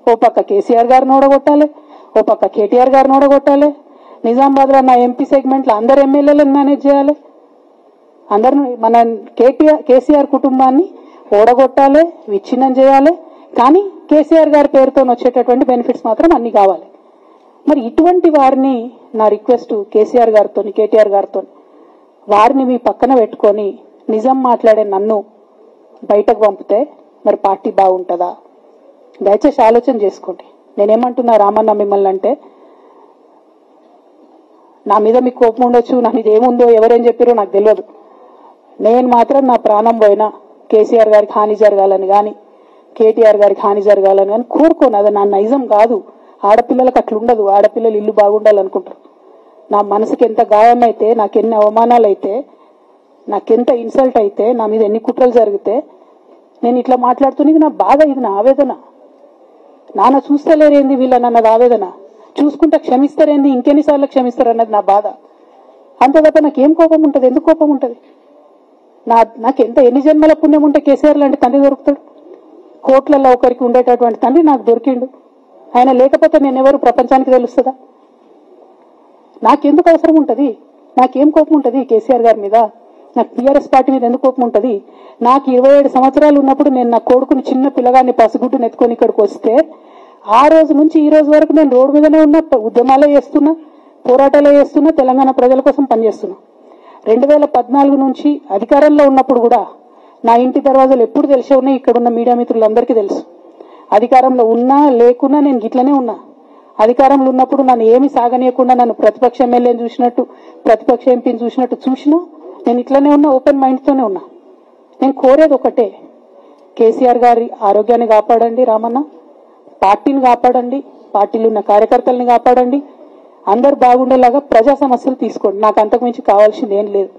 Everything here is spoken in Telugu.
ఓ పక్క కేసీఆర్ గారిని ఓడగొట్టాలి, ఓ పక్క కేటీఆర్ గారిని ఓడగొట్టాలి. నిజామాబాద్లో నా ఎంపీ సెగ్మెంట్లో అందరు ఎమ్మెల్యేలను మేనేజ్ చేయాలి. అందరిని మన కేసీఆర్ కుటుంబాన్ని ఓడగొట్టాలి, విచ్ఛిన్నం చేయాలి. కానీ కేసీఆర్ గారి పేరుతో వచ్చేటటువంటి బెనిఫిట్స్ మాత్రం అన్ని కావాలి. మరి ఇటువంటి వారిని నా రిక్వెస్ట్ కేసీఆర్ గారితో, కేటీఆర్ గారితో, వారిని మీ పక్కన పెట్టుకొని నిజం మాట్లాడే నన్ను బయటకు పంపితే మరి పార్టీ బాగుంటుందా? దయచేసి ఆలోచన చేసుకోండి. నేనేమంటున్నా రామన్న మిమ్మల్ని అంటే, నా మీద మీకు కోపం ఉండొచ్చు, నా మీద ఏముందో ఎవరేం చెప్పారో నాకు తెలియదు. నేను మాత్రం నా ప్రాణం పోయినా కేసీఆర్ గారికి హాని జరగాలని కానీ కేటీఆర్ గారికి హాని జరగాలని కానీ కోరుకోను. అది నా నైజం కాదు. ఆడపిల్లలకు అట్లుండదు. ఆడపిల్లలు ఇల్లు బాగుండాలనుకుంటారు. నా మనసుకి ఎంత గాయం అయితే, నాకెన్ని అవమానాలు అయితే, నాకెంత ఇన్సల్ట్ అయితే, నా మీద ఎన్ని కుట్రలు జరిగితే నేను ఇట్లా మాట్లాడుతున్నా. ఇది నా బాధ, ఇది నా ఆవేదన. నాన్న చూస్తలేరేంది వీళ్ళనన్నది ఆవేదన, చూసుకుంటే క్షమిస్తారేంది, ఇంకెన్నిసార్లు క్షమిస్తారు అన్నది నా బాధ. అంతే తప్ప నాకేం కోపం ఉంటుంది? ఎందుకు కోపం ఉంటుంది? నాకెంత ఎన్ని జన్మల పుణ్యం ఉంటే కేసీఆర్ లాంటి తండ్రి దొరుకుతాడు? కోట్లలో ఒకరికి ఉండేటటువంటి తండ్రి నాకు దొరికిండు. ఆయన లేకపోతే నేనెవరు ప్రపంచానికి తెలుస్తుందా? నాకెందుకు అవసరం ఉంటుంది? నాకేం కోపం ఉంటుంది కేసీఆర్ గారి మీద? నాకు టీఆర్ఎస్ పార్టీ మీద ఎందుకు కోపం ఉంటుంది? నాకు 27 సంవత్సరాలు ఉన్నప్పుడు నేను నా కొడుకుని, చిన్న పిల్లగాన్ని పసిగుడ్డుని ఎత్తుకొని ఇక్కడికి వస్తే ఆ రోజు నుంచి ఈ రోజు వరకు నేను రోడ్డు మీదనే ఉన్నా, ఉద్యమాలే చేస్తున్నా, పోరాటాలే చేస్తున్నా, తెలంగాణ ప్రజల కోసం పనిచేస్తున్నా. 2014 నుంచి అధికారంలో ఉన్నప్పుడు కూడా నా ఇంటి దర్వాజాలు ఎప్పుడు తెలిసే ఉన్నాయి. ఇక్కడున్న మీడియా మిత్రులందరికీ తెలుసు. అధికారంలో ఉన్నా లేకున్నా నేను గిట్లనే ఉన్నా. అధికారంలో ఉన్నప్పుడు నన్ను ఏమి సాగనీయకుండా నన్ను ప్రతిపక్ష ఎమ్మెల్యేని చూసినట్టు, ప్రతిపక్ష ఎంపీని చూసినా నేను ఇట్లనే ఉన్నా, ఓపెన్ మైండ్తోనే ఉన్నా. నేను కోరేది ఒకటే, కేసీఆర్ గారి ఆరోగ్యాన్ని కాపాడండి రామన్న, పార్టీని కాపాడండి, పార్టీలో ఉన్న కార్యకర్తల్ని కాపాడండి, అందరు బాగుండేలాగా ప్రజా సమస్యలు తీసుకోండి. నాకు అంతకు మించి కావాల్సింది ఏం లేదు.